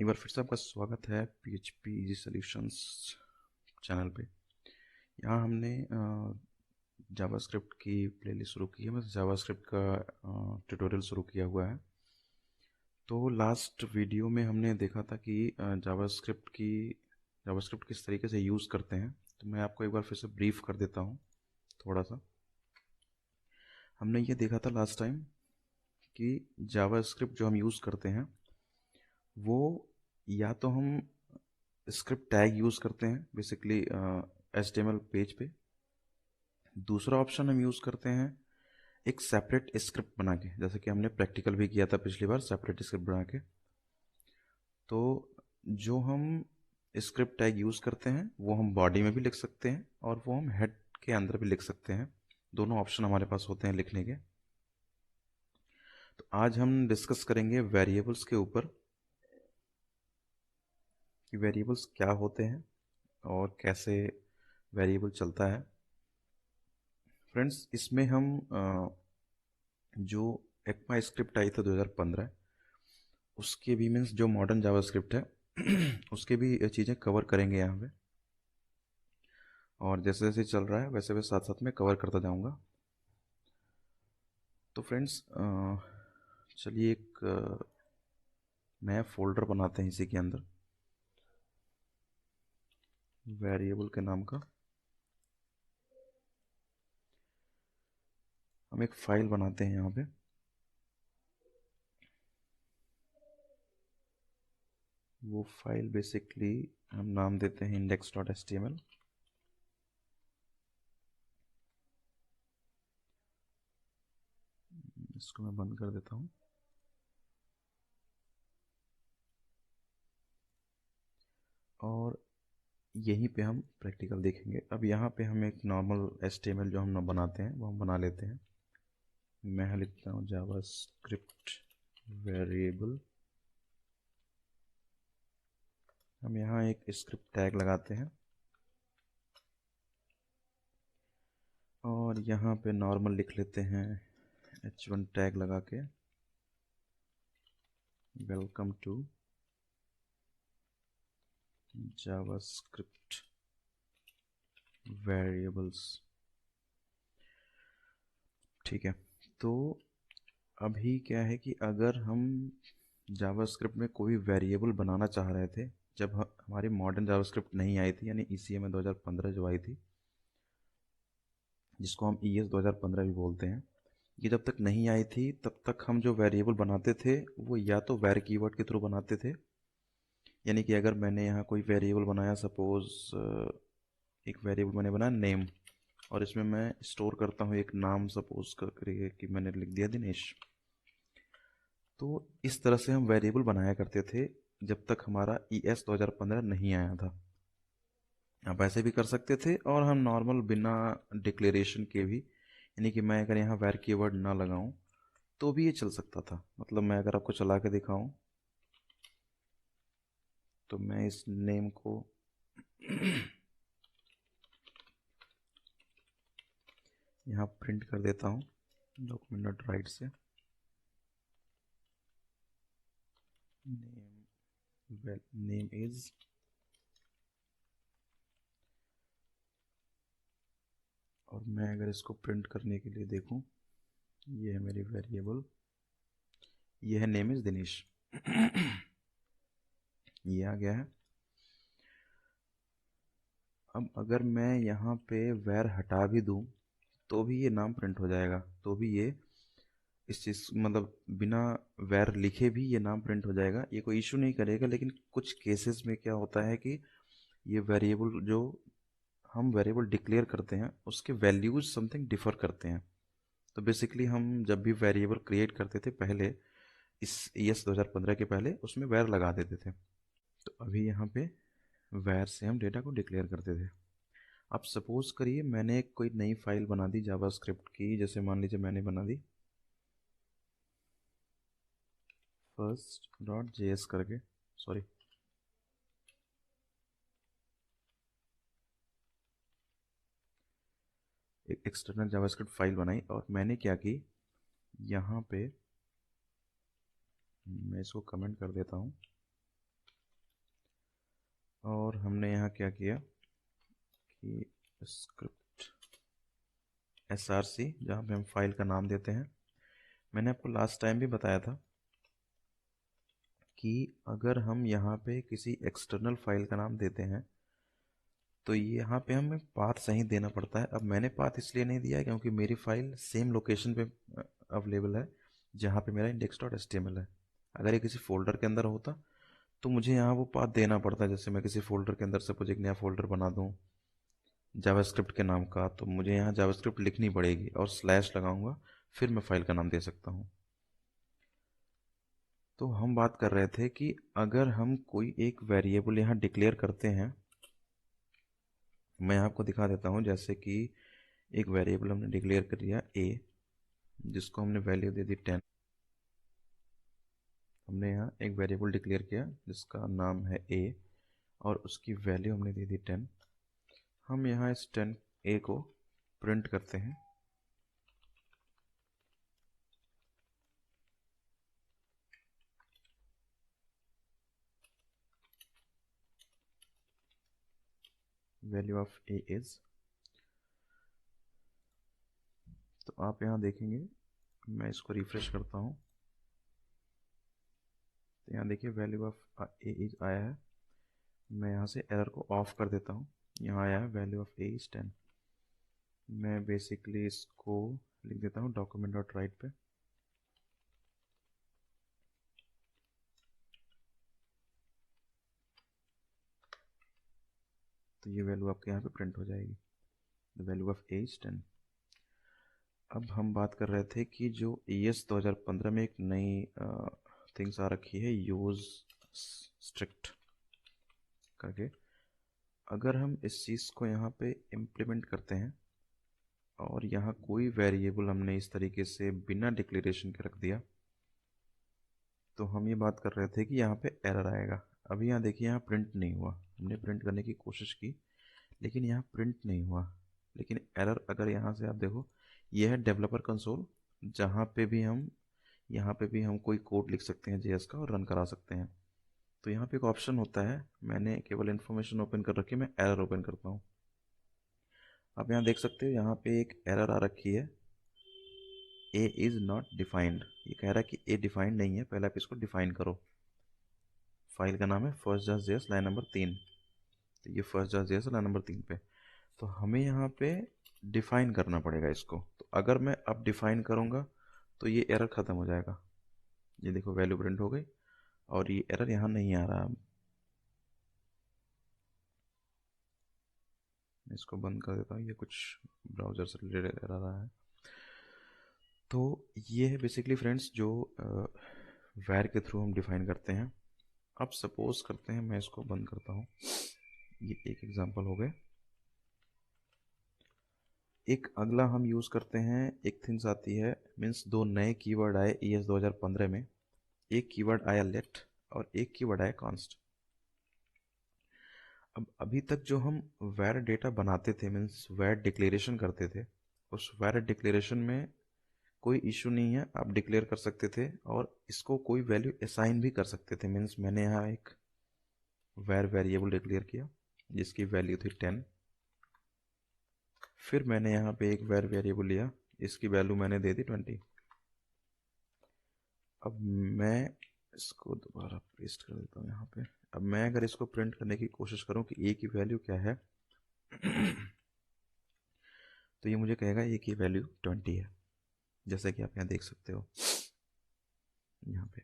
एक बार फिर से आपका स्वागत है PHP इजी सॉल्यूशंस चैनल पे। यहाँ हमने जावास्क्रिप्ट की प्लेलिस्ट शुरू की है, मतलब जावास्क्रिप्ट का ट्यूटोरियल शुरू किया हुआ है। तो लास्ट वीडियो में हमने देखा था कि जावास्क्रिप्ट किस तरीके से यूज़ करते हैं। तो मैं आपको एक बार फिर से ब्रीफ कर देता हूँ थोड़ा सा। हमने ये देखा था लास्ट टाइम कि जावास्क्रिप्ट जो हम यूज़ करते हैं वो या तो हम स्क्रिप्ट टैग यूज़ करते हैं बेसिकली HTML पेज पे। दूसरा ऑप्शन हम यूज़ करते हैं एक सेपरेट स्क्रिप्ट बना के, जैसे कि हमने प्रैक्टिकल भी किया था पिछली बार सेपरेट स्क्रिप्ट बना के। तो जो हम स्क्रिप्ट टैग यूज़ करते हैं वो हम बॉडी में भी लिख सकते हैं और वो हम हेड के अंदर भी लिख सकते हैं। दोनों ऑप्शन हमारे पास होते हैं लिखने के। तो आज हम डिस्कस करेंगे वेरिएबल्स के ऊपर कि वेरिएबल्स क्या होते हैं और कैसे वेरिएबल चलता है। फ्रेंड्स, इसमें हम जो एक्मा स्क्रिप्ट आई था 2015, उसके भी मीन्स जो मॉडर्न जावास्क्रिप्ट है उसके भी चीज़ें कवर करेंगे यहाँ पे। और जैसे जैसे चल रहा है वैसे वैसे साथ साथ में कवर करता जाऊँगा। तो फ्रेंड्स, चलिए एक नया फोल्डर बनाते हैं इसी के अंदर वेरिएबल के नाम का। हम एक फाइल बनाते हैं यहाँ पे। वो फाइल बेसिकली हम नाम देते हैं index.html। इसको मैं बंद कर देता हूँ। और यहीं पे हम प्रैक्टिकल देखेंगे। अब यहाँ पे हम एक नॉर्मल HTML जो हम बनाते हैं वो हम बना लेते हैं। मैं लिखता हूँ जावास्क्रिप्ट वेरिएबल। हम यहाँ एक स्क्रिप्ट टैग लगाते हैं और यहाँ पे नॉर्मल लिख लेते हैं h1 टैग लगा के वेलकम टू जावास्क्रिप्ट वेरिएबल्स। ठीक है। तो अभी क्या है कि अगर हम जावास्क्रिप्ट में कोई वेरिएबल बनाना चाह रहे थे, जब हमारी मॉडर्न जावास्क्रिप्ट नहीं आई थी, यानी ECMA 2015 जो आई थी, जिसको हम ES 2015 भी बोलते हैं, ये जब तक नहीं आई थी तब तक हम जो वेरिएबल बनाते थे वो या तो वैर कीवर्ड के थ्रू बनाते थे। यानी कि अगर मैंने यहाँ कोई वेरिएबल बनाया, सपोज एक वेरिएबल मैंने बनाया नेम, और इसमें मैं स्टोर करता हूँ एक नाम, सपोज करके कि मैंने लिख दिया दिनेश। तो इस तरह से हम वेरिएबल बनाया करते थे जब तक हमारा ES 2015 नहीं आया था। आप ऐसे भी कर सकते थे और हम नॉर्मल बिना डिक्लेरेशन के भी, यानी कि मैं अगर यहाँ वैर कीवर्ड ना लगाऊं तो भी ये चल सकता था। मतलब मैं अगर आपको चला के दिखाऊं तो मैं इस नेम को यहाँ प्रिंट कर देता हूँ डॉक्यूमेंट डॉट राइट से। नेम इज, और मैं अगर इसको प्रिंट करने के लिए देखूं, ये है मेरी वेरिएबल, ये है नेम इज दिनेश। ये आ गया है। अब अगर मैं यहाँ पे वैर हटा भी दूं तो भी ये नाम प्रिंट हो जाएगा, तो भी ये इस चीज़ मतलब बिना वैर लिखे भी ये नाम प्रिंट हो जाएगा, ये कोई इशू नहीं करेगा। लेकिन कुछ केसेस में क्या होता है कि ये वेरिएबल जो हम वेरिएबल डिक्लेयर करते हैं उसके वैल्यूज समथिंग डिफर करते हैं। तो बेसिकली हम जब भी वेरिएबल क्रिएट करते थे पहले, इस ES 2015 के पहले, उसमें वैर लगा देते थे। तो अभी यहाँ पे वैर से हम डेटा को डिक्लेयर करते थे। अब सपोज करिए मैंने एक कोई नई फाइल बना दी जावास्क्रिप्ट की, जैसे मान लीजिए मैंने बना दी first.js करके, सॉरी, एक एक्सटर्नल जावास्क्रिप्ट फाइल बनाई और मैंने क्या की, यहाँ पे मैं इसको कमेंट कर देता हूँ। और हमने यहाँ क्या किया कि स्क्रिप्ट src, जहाँ पे हम फाइल का नाम देते हैं। मैंने आपको लास्ट टाइम भी बताया था कि अगर हम यहाँ पे किसी एक्सटर्नल फाइल का नाम देते हैं तो यहाँ पे हमें पाथ सही देना पड़ता है। अब मैंने पाथ इसलिए नहीं दिया है क्योंकि मेरी फाइल सेम लोकेशन पे अवेलेबल है जहाँ पे मेरा index.html है। अगर ये किसी फोल्डर के अंदर होता तो मुझे यहाँ वो पाथ देना पड़ता। जैसे मैं किसी फोल्डर के अंदर सपोज एक नया फोल्डर बना दूँ जावास्क्रिप्ट के नाम का, तो मुझे यहाँ जावास्क्रिप्ट लिखनी पड़ेगी और स्लैश लगाऊंगा, फिर मैं फाइल का नाम दे सकता हूँ। तो हम बात कर रहे थे कि अगर हम कोई एक वेरिएबल यहाँ डिक्लेयर करते हैं, मैं आपको दिखा देता हूँ। जैसे कि एक वेरिएबल हमने डिक्लेयर कर दिया a, जिसको हमने वैल्यू दे दी 10। हमने यहाँ एक वेरिएबल डिक्लेयर किया जिसका नाम है a और उसकी वैल्यू हमने दे दी 10। हम यहाँ इस 10a को प्रिंट करते हैं। वैल्यू ऑफ a इज, तो आप यहाँ देखेंगे, मैं इसको रिफ्रेश करता हूँ तो यहाँ देखिए वैल्यू ऑफ a इज आया है। मैं यहाँ से एरर को ऑफ कर देता हूँ। यहाँ आया है वैल्यू ऑफ a इज 10। मैं बेसिकली इसको लिख देता हूँ डॉक्यूमेंट डॉट राइट पे। तो ये वैल्यू आपके यहाँ पे प्रिंट हो जाएगी, the value of a is 10। अब हम बात कर रहे थे कि जो ES 2015 में एक नई थिंग्स आ रखी है यूज स्ट्रिक्ट करके। अगर हम इस चीज़ को यहाँ पे इम्प्लीमेंट करते हैं और यहाँ कोई वेरिएबल हमने इस तरीके से बिना डिक्लेरेशन के रख दिया, तो हम ये बात कर रहे थे कि यहाँ पे एरर आएगा। अभी यहाँ देखिए, यहाँ प्रिंट नहीं हुआ। हमने प्रिंट करने की कोशिश की लेकिन यहाँ प्रिंट नहीं हुआ। लेकिन एरर अगर यहाँ से आप देखो, ये है डेवलपर कंसोल, जहाँ पे भी हम यहाँ पे भी हम कोई कोड लिख सकते हैं जेएस का और रन करा सकते हैं। तो यहाँ पे एक ऑप्शन होता है, मैंने केवल इन्फॉर्मेशन ओपन कर रखी है, मैं एरर ओपन करता हूँ। आप यहाँ देख सकते हो, यहाँ पे एक एरर आ रखी है, ए इज़ नॉट डिफाइंड। ये कह रहा है कि ए डिफाइंड नहीं है, पहले आप इसको डिफाइन करो। फाइल का नाम है फर्स्ट जास जेएस लाइन नंबर 3। तो ये फर्स्ट जास जेएस लाइन नंबर 3 पे, तो हमें यहाँ पे डिफाइन करना पड़ेगा इसको। तो अगर मैं अब डिफाइन करूँगा तो ये एरर ख़त्म हो जाएगा। ये देखो वैल्यू प्रिंट हो गई और ये एरर यहाँ नहीं आ रहा। मैं इसको बंद कर देता हूँ, ये कुछ ब्राउज़र से रिलेटेड एरर आ रहा है। तो ये है बेसिकली फ्रेंड्स जो वैर के थ्रू हम डिफाइन करते हैं। अब सपोज करते हैं मैं इसको बंद करता हूँ, ये एक एग्जांपल हो गए। एक अगला हम यूज़ करते हैं, एक थिंग्स आती है, मीन्स दो नए कीवर्ड आए ES 2015 में। एक कीवर्ड आया लेट और एक कीवर्ड आया कॉन्स्ट। अब अभी तक जो हम वैर डेटा बनाते थे, मीन्स वैर डिक्लेरेशन करते थे, उस वैर डिक्लेरेशन में कोई इशू नहीं है, आप डिक्लेयर कर सकते थे और इसको कोई वैल्यू असाइन भी कर सकते थे। मीन्स मैंने यहाँ एक वैर वेरिएबल डिक्लेयर किया जिसकी वैल्यू थी 10। फिर मैंने यहाँ पे एक वैर वेरिएबल लिया, इसकी वैल्यू मैंने दे दी 20। अब मैं इसको दोबारा पेस्ट कर देता हूँ यहाँ पे। अब मैं अगर इसको प्रिंट करने की कोशिश करूँ कि ए की वैल्यू क्या है तो ये मुझे कहेगा ए की वैल्यू 20 है, जैसा कि आप यहाँ देख सकते हो यहाँ पे।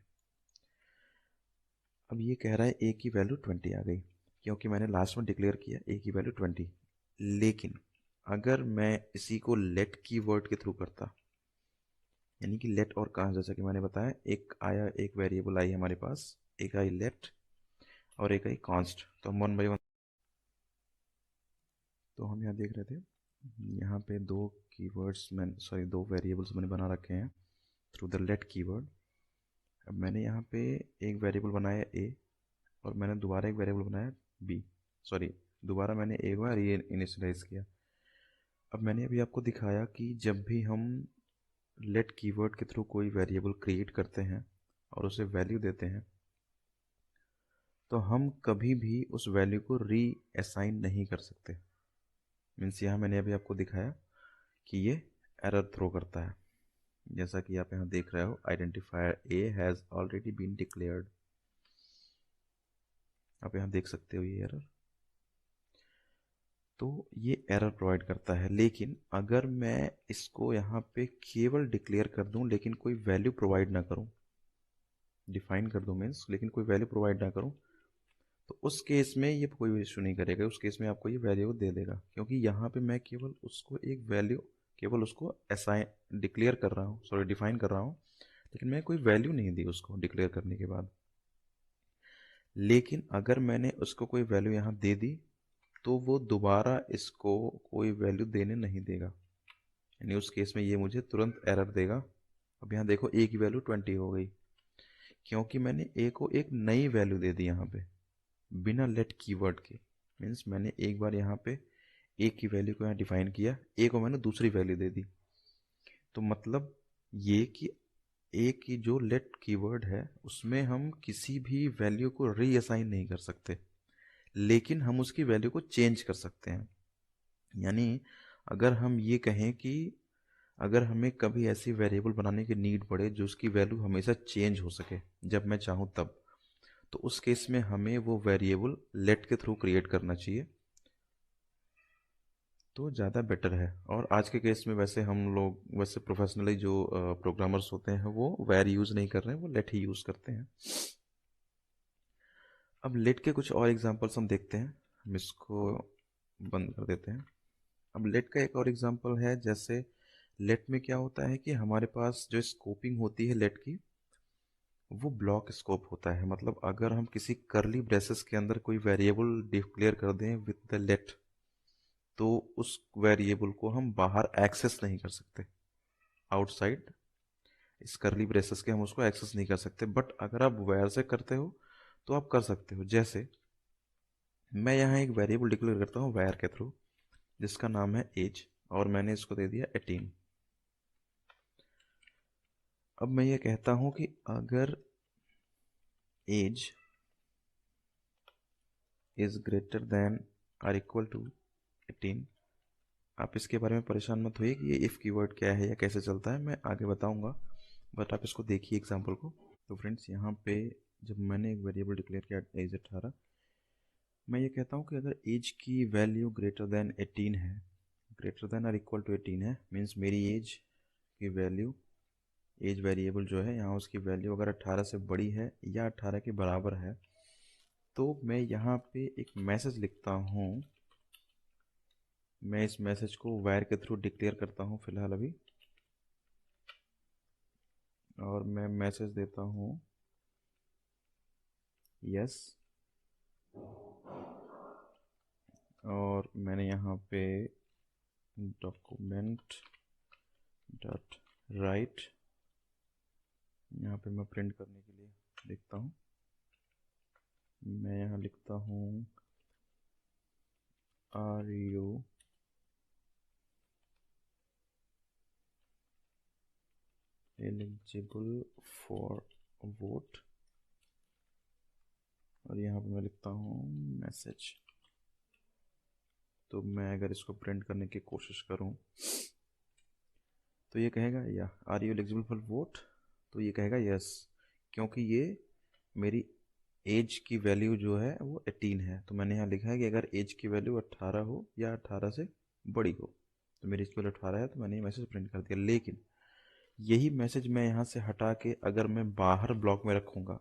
अब ये कह रहा है ए की वैल्यू 20 आ गई क्योंकि मैंने लास्ट में डिक्लेयर किया ए की वैल्यू 20। लेकिन अगर मैं इसी को लेट कीवर्ड के थ्रू करता, यानी कि लेट और कॉन्स्ट, जैसा कि मैंने बताया, एक आया, एक वेरिएबल आई हमारे पास, एक आई लेट और एक आई कॉन्स्ट। तो हम 1 बाई 1, तो हम यहाँ देख रहे थे, यहाँ पे दो कीवर्ड्स मैंने, सॉरी, दो वेरिएबल्स मैंने बना रखे हैं थ्रू द लेट कीवर्ड। अब मैंने यहाँ पे एक वेरिएबल बनाया ए और मैंने दोबारा एक वेरिएबल बनाया बी, सॉरी, दोबारा मैंने ए को री इनिशियलाइज किया। अब मैंने अभी आपको दिखाया कि जब भी हम लेट कीवर्ड के थ्रू कोई वेरिएबल क्रिएट करते हैं और उसे वैल्यू देते हैं, तो हम कभी भी उस वैल्यू को री असाइन नहीं कर सकते। मीन्स यहाँ मैंने अभी आपको दिखाया कि ये एरर थ्रो करता है, जैसा कि आप यहाँ देख रहे हो, identifier A has already been declared. आप यहाँ देख सकते हो ये एरर। तो ये एरर प्रोवाइड करता है। लेकिन अगर मैं इसको यहाँ पे केवल डिक्लेयर कर दूँ लेकिन कोई वैल्यू प्रोवाइड ना करूँ, डिफाइन कर दूँ मीन्स, लेकिन कोई वैल्यू प्रोवाइड ना करूँ, तो उस केस में ये कोई इशू नहीं करेगा। उस केस में आपको ये वैल्यू दे देगा, क्योंकि यहाँ पे मैं केवल उसको एक वैल्यू, केवल उसको असाइन डिक्लेयर कर रहा हूँ, सॉरी डिफाइन कर रहा हूँ, लेकिन मैं कोई वैल्यू नहीं दी उसको डिक्लेयर करने के बाद। लेकिन अगर मैंने उसको कोई वैल्यू यहाँ दे दी तो वो दोबारा इसको कोई वैल्यू देने नहीं देगा, यानी उस केस में ये मुझे तुरंत एरर देगा। अब यहाँ देखो ए की वैल्यू 20 हो गई, क्योंकि मैंने ए को एक नई वैल्यू दे दी यहाँ पे बिना लेट कीवर्ड के। मीन्स मैंने एक बार यहाँ पे ए की वैल्यू को यहाँ डिफाइन किया, ए को मैंने दूसरी वैल्यू दे दी। तो मतलब ये कि ए की जो लेट कीवर्ड है उसमें हम किसी भी वैल्यू को रीअसाइन नहीं कर सकते, लेकिन हम उसकी वैल्यू को चेंज कर सकते हैं। यानी अगर हम ये कहें कि अगर हमें कभी ऐसी वेरिएबल बनाने की नीड पड़े जो उसकी वैल्यू हमेशा चेंज हो सके जब मैं चाहूँ तब, तो उस केस में हमें वो वेरिएबल लेट के थ्रू क्रिएट करना चाहिए, तो ज़्यादा बेटर है। और आज के केस में वैसे हम लोग वैसे प्रोफेशनली जो प्रोग्रामर्स होते हैं वो वेर यूज़ नहीं कर रहे हैं, वो लेट ही यूज़ करते हैं। अब लेट के कुछ और एग्जांपल्स हम देखते हैं। हम इसको बंद कर देते हैं। अब लेट का एक और एग्जांपल है, जैसे लेट में क्या होता है कि हमारे पास जो स्कोपिंग होती है लेट की, वो ब्लॉक स्कोप होता है। मतलब अगर हम किसी करली ब्रेसेस के अंदर कोई वेरिएबल डिक्लेयर कर दें विद द लेट, तो उस वेरिएबल को हम बाहर एक्सेस नहीं कर सकते, आउटसाइड इस करली ब्रेसेस के हम उसको एक्सेस नहीं कर सकते। बट अगर आप वेयर से करते हो तो आप कर सकते हो। जैसे मैं यहाँ एक वेरिएबल डिक्लेयर करता हूँ वेयर के थ्रू, जिसका नाम है एज, और मैंने इसको दे दिया 18। अब मैं ये कहता हूँ कि अगर age is greater than or equal to 18, आप इसके बारे में परेशान मत होइए कि ये इफ़ कीवर्ड क्या है या कैसे चलता है, मैं आगे बताऊंगा, बट आप इसको देखिए एग्जांपल को। तो फ्रेंड्स यहाँ पे जब मैंने एक वेरिएबल डिक्लेयर किया एज 18, मैं ये कहता हूँ कि अगर एज की वैल्यू ग्रेटर देन 18 है, greater than or equal to 18 है, मीन्स मेरी एज की वैल्यू, एज वेरिएबल जो है यहाँ उसकी वैल्यू अगर 18 से बड़ी है या 18 के बराबर है, तो मैं यहाँ पे एक मैसेज लिखता हूँ। मैं इस मैसेज को वायर के थ्रू डिक्लेयर करता हूँ फिलहाल अभी, और मैं मैसेज देता हूँ यस, और मैंने यहाँ पे डॉक्यूमेंट डॉट राइट, यहाँ पे मैं प्रिंट करने के लिए लिखता हूँ, मैं यहाँ लिखता हूँ are you eligible for vote, और यहाँ पे मैं लिखता हूँ मैसेज। तो मैं अगर इसको प्रिंट करने की कोशिश करूँ तो ये कहेगा या are you eligible for vote, तो ये कहेगा यस, क्योंकि ये मेरी एज की वैल्यू जो है वो 18 है। तो मैंने यहाँ लिखा है कि अगर एज की वैल्यू 18 हो या 18 से बड़ी हो, तो मेरी एज की वैल्यू 18 है, तो मैंने ये मैसेज प्रिंट कर दिया। लेकिन यही मैसेज मैं यहाँ से हटा के अगर मैं बाहर ब्लॉक में रखूँगा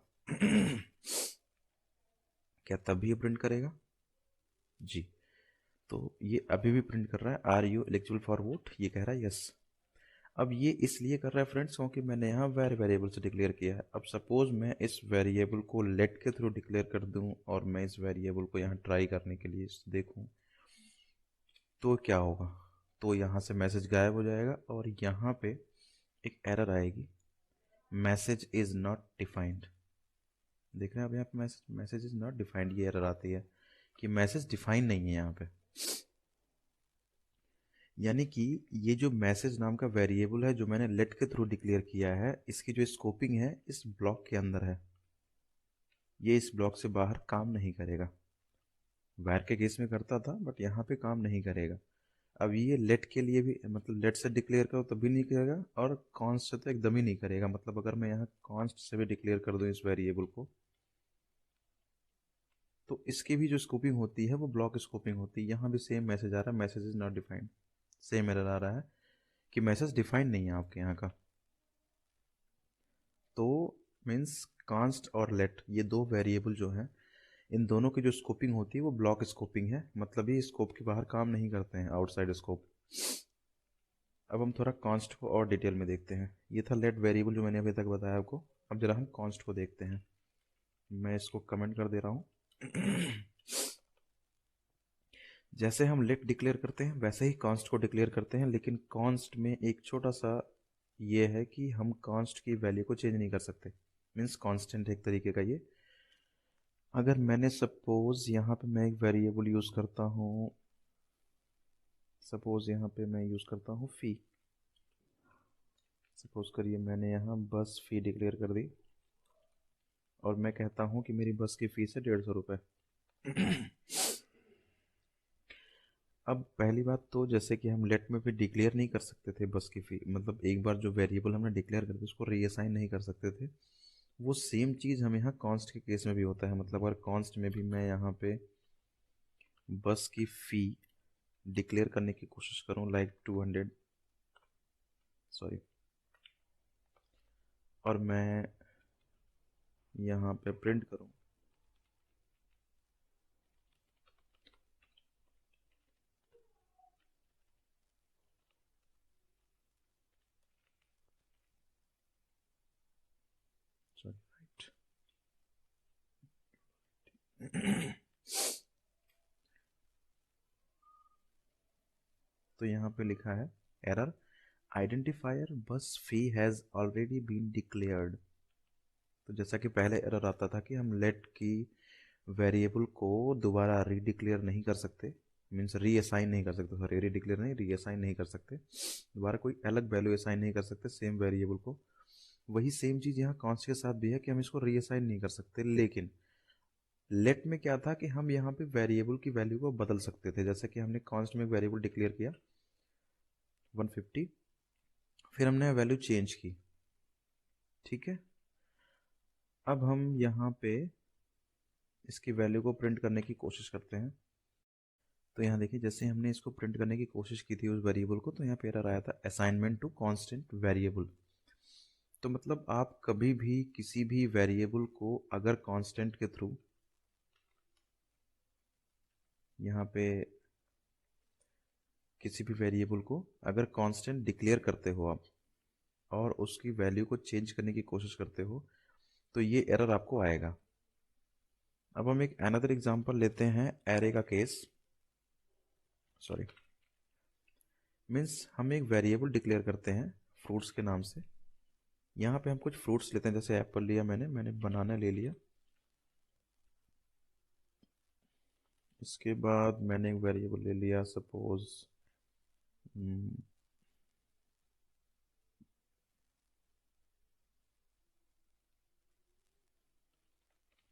क्या तब भी ये प्रिंट करेगा? जी। तो ये अभी भी प्रिंट कर रहा है are you eligible for vote, ये कह रहा है यस। अब ये इसलिए कर रहा है फ्रेंड्स क्योंकि मैंने यहाँ वेरिएबल से डिक्लेयर किया है। अब सपोज मैं इस वेरिएबल को लेट के थ्रू डिक्लेयर कर दूँ और मैं इस वेरिएबल को यहाँ ट्राई करने के लिए देखूँ तो क्या होगा, तो यहाँ से मैसेज गायब हो जाएगा और यहाँ पे एक एरर आएगी, मैसेज इज नॉट डिफाइंड। देख रहे हैं आप यहाँ पे मैसेज इज नॉट डिफाइंड, ये एरर आती है कि मैसेज डिफाइन नहीं है यहाँ पे। यानी कि ये जो मैसेज नाम का वेरिएबल है जो मैंने लेट के थ्रू डिक्लेयर किया है, इसकी जो स्कोपिंग है इस ब्लॉक के अंदर है। ये इस ब्लॉक से बाहर काम नहीं करेगा। वायर के केस में करता था बट यहाँ पे काम नहीं करेगा। अब ये लेट के लिए भी, मतलब लेट से डिक्लेयर करो तो भी नहीं करेगा, और कॉन्स्ट से तो एकदम ही नहीं करेगा। मतलब अगर मैं यहाँ कॉन्स्ट से भी डिक्लेयर कर दूँ इस वेरिएबल को, तो इसकी भी जो स्कोपिंग होती है वो ब्लॉक स्कोपिंग होती है। यहाँ भी सेम मैसेज आ रहा है, message is not defined, same error आ रहा है कि मैसेज डिफाइंड नहीं है आपके यहाँ का। तो मीन्स कॉन्स्ट और लेट, ये दो वेरिएबल जो हैं, इन दोनों की जो स्कोपिंग होती है वो ब्लॉक स्कोपिंग है, मतलब ये स्कोप के बाहर काम नहीं करते हैं, आउटसाइड स्कोप। अब हम थोड़ा कॉन्स्ट को और डिटेल में देखते हैं। ये था लेट वेरिएबल जो मैंने अभी तक बताया आपको। अब जरा हम कॉन्स्ट को देखते हैं। मैं इसको कमेंट कर दे रहा हूँ। जैसे हम लेट डिक्लेयर करते हैं वैसे ही कॉन्स्ट को डिक्लेयर करते हैं, लेकिन कॉन्स्ट में एक छोटा सा ये है कि हम कॉन्स्ट की वैल्यू को चेंज नहीं कर सकते। मीन्स कांस्टेंट एक तरीके का ये। अगर मैंने सपोज यहाँ पे मैं एक वेरिएबल यूज़ करता हूँ, सपोज यहाँ पे मैं यूज़ करता हूँ फ़ी। सपोज करिए मैंने यहाँ बस फ़ी डिक्लेयर कर दी और मैं कहता हूँ कि मेरी बस की फ़ीस है 150 रुपये। अब पहली बात तो जैसे कि हम लेट में भी डिक्लेयर नहीं कर सकते थे बस की फ़ी, मतलब एक बार जो वेरिएबल हमने डिक्लेयर कर दिया उसको रीअसाइन नहीं कर सकते थे। वो सेम चीज़ हम यहाँ कॉन्स्ट के केस में भी होता है। मतलब अगर कॉन्स्ट में भी मैं यहाँ पे बस की फ़ी डिक्लेयर करने की कोशिश करूँ लाइक 200, सॉरी, और मैं यहाँ पे प्रिंट करूँ सॉरी राइट। तो यहाँ पे लिखा है एरर, आइडेंटिफायर बस फी हैज़ ऑलरेडी बीन डिक्लेयर्ड। तो जैसा कि पहले एरर आता था कि हम लेट की वेरिएबल को दोबारा रीडिक्लेयर नहीं कर सकते, मीन्स रीअसाइन नहीं कर सकते, सॉरी रीडिक्लेयर नहीं, रीअसाइन नहीं कर सकते, दोबारा कोई अलग वैल्यू असाइन नहीं कर सकते सेम वेरिएबल को। वही सेम चीज़ यहाँ कॉन्स्ट के साथ भी है कि हम इसको रीअसाइन नहीं कर सकते। लेकिन लेट में क्या था कि हम यहाँ पे वेरिएबल की वैल्यू को बदल सकते थे। जैसे कि हमने कॉन्स्ट में एक वेरिएबल डिक्लेयर किया 150, फिर हमने वैल्यू चेंज की, ठीक है। अब हम यहाँ पे इसकी वैल्यू को प्रिंट करने की कोशिश करते हैं। तो यहाँ देखिए जैसे हमने इसको प्रिंट करने की कोशिश की थी उस वेरिएबल को, तो यहाँ पे एरर आया था असाइनमेंट टू कांस्टेंट वेरिएबल। तो मतलब आप कभी भी किसी भी वेरिएबल को अगर कांस्टेंट के थ्रू यहाँ पे किसी भी वेरिएबल को अगर कांस्टेंट डिक्लेयर करते हो आप और उसकी वैल्यू को चेंज करने की कोशिश करते हो तो ये एरर आपको आएगा। अब हम एक अनदर एग्जांपल लेते हैं एरे का केस, सॉरी, मीन्स हम एक वेरिएबल डिक्लेयर करते हैं फ्रूट्स के नाम से। यहाँ पे हम कुछ फ्रूट्स लेते हैं, जैसे एप्पल लिया मैंने बनाना ले लिया। इसके बाद मैंने एक वेरिएबल ले लिया सपोज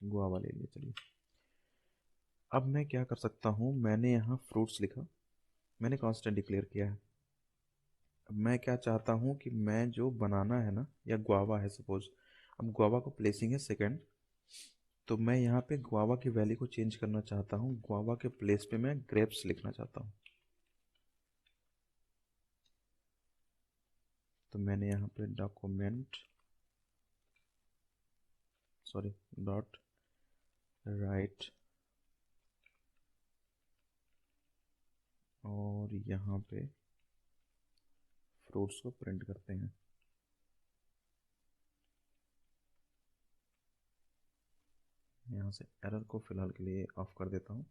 गुआवा ले लिया, चलिए। अब मैं क्या कर सकता हूँ, मैंने यहाँ फ्रूट्स लिखा, मैंने कांस्टेंट डिक्लेयर किया है। अब मैं क्या चाहता हूँ कि मैं जो बनाना है ना या गुआवा है सपोज, अब गुआवा को प्लेसिंग है सेकंड, तो मैं यहाँ पे गुआवा की वैल्यू को चेंज करना चाहता हूँ, गुआवा के प्लेस पे मैं ग्रेप्स लिखना चाहता हूँ। तो मैंने यहाँ पे डॉक्यूमेंट, सॉरी, डॉट राइट, और यहाँ पे फ्रूट्स को प्रिंट करते हैं। यहाँ से एरर को फिलहाल के लिए ऑफ कर देता हूँ।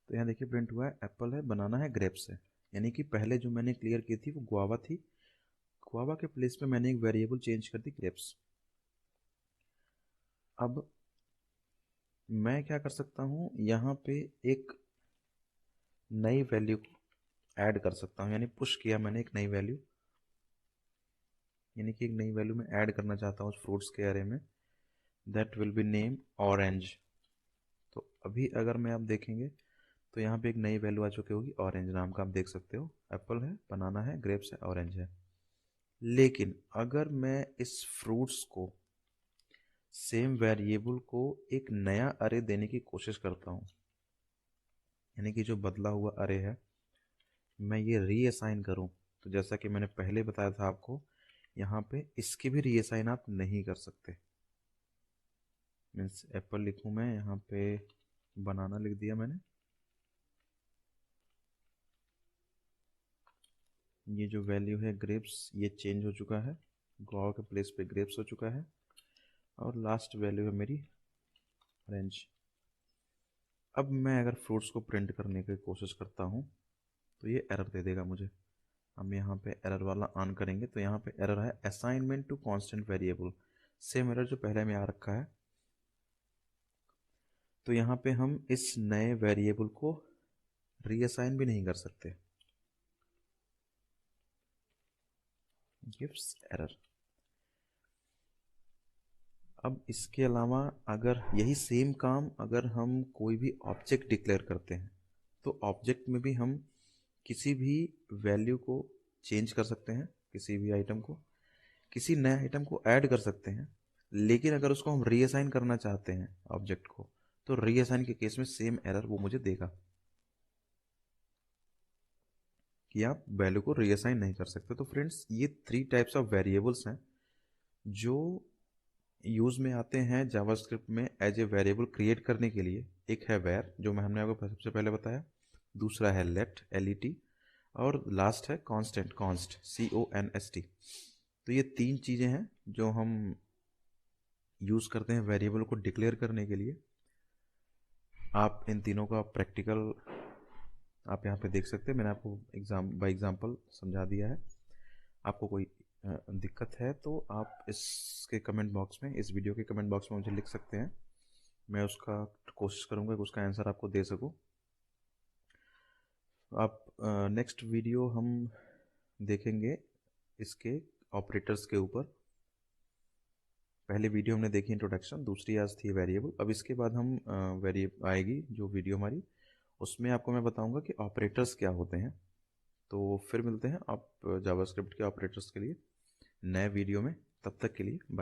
तो यहाँ देखिए प्रिंट हुआ है एप्पल है, बनाना है, ग्रेप्स है। यानी कि पहले जो मैंने क्लियर की थी वो गुआवा थी, गुआवा के प्लेस पे मैंने एक वेरिएबल चेंज कर दी ग्रेप्स। अब मैं क्या कर सकता हूँ, यहाँ पे एक नई वैल्यू ऐड कर सकता हूँ, यानी पुश किया मैंने एक नई वैल्यू। यानी कि एक नई वैल्यू मैं ऐड करना चाहता हूँ उस फ्रूट्स के एरे में, that will be name orange. तो अभी अगर मैं आप देखेंगे तो यहाँ पे एक नई वैल्यू आ चुकी होगी ऑरेंज नाम का, आप देख सकते हो एप्पल है, बनाना है, ग्रेप्स है, ऑरेंज है। लेकिन अगर मैं इस फ्रूट्स को सेम वेरिएबल को एक नया अरे देने की कोशिश करता हूँ, यानी कि जो बदला हुआ अरे है मैं ये रीअसाइन करूँ, तो जैसा कि मैंने पहले बताया था आपको, यहाँ पे इसकी भी रीअसाइन आप नहीं कर सकते। मीन्स एप्पल लिखूँ मैं, यहाँ पे बनाना लिख दिया मैंने, ये जो वैल्यू है ग्रेप्स ये चेंज हो चुका है, गुआवा के प्लेस पे ग्रेप्स हो चुका है, और लास्ट वैल्यू है मेरी ऑरेंज। अब मैं अगर फ्रूट्स को प्रिंट करने की कोशिश करता हूँ तो ये एरर दे देगा मुझे। हम यहाँ पे एरर वाला ऑन करेंगे तो यहाँ पे एरर है assignment to constant variable, same error जो पहले में आ रखा है। तो यहाँ पे हम इस नए वेरिएबल को रीअसाइन भी नहीं कर सकते, गिव्स एरर। अब इसके अलावा अगर यही सेम काम अगर हम कोई भी ऑब्जेक्ट डिक्लेयर करते हैं तो ऑब्जेक्ट में भी हम किसी भी वैल्यू को चेंज कर सकते हैं, किसी भी आइटम को, किसी नए आइटम को ऐड कर सकते हैं। लेकिन अगर उसको हम रीअसाइन करना चाहते हैं ऑब्जेक्ट को, तो रीअसाइन के केस में सेम एरर वो मुझे देगा कि आप वैल्यू को रीअसाइन नहीं कर सकते। तो फ्रेंड्स ये 3 टाइप्स ऑफ वेरिएबल्स हैं जो यूज़ में आते हैं जावास्क्रिप्ट में एज ए वेरिएबल क्रिएट करने के लिए। एक है वेर जो हमने आपको सबसे पहले बताया, दूसरा है लेट LET, और लास्ट है कांस्टेंट कॉन्स्ट CONST। तो ये 3 चीज़ें हैं जो हम यूज़ करते हैं वेरिएबल को डिक्लेयर करने के लिए। आप इन तीनों का प्रैक्टिकल आप यहाँ पे देख सकते हैं, मैंने आपको बाय एग्जांपल समझा दिया है। आपको कोई दिक्कत है तो आप इसके कमेंट बॉक्स में, इस वीडियो के कमेंट बॉक्स में मुझे लिख सकते हैं, मैं उसका कोशिश करूँगा कि उसका आंसर आपको दे सकूँ। आप नेक्स्ट वीडियो हम देखेंगे इसके ऑपरेटर्स के ऊपर। पहले वीडियो हमने देखी इंट्रोडक्शन, दूसरी आज थी वेरिएबल। अब इसके बाद हम आएगी जो वीडियो हमारी, उसमें आपको मैं बताऊंगा कि ऑपरेटर्स क्या होते हैं। तो फिर मिलते हैं आप जावास्क्रिप्ट के ऑपरेटर्स के लिए नए वीडियो में, तब तक के लिए बाय।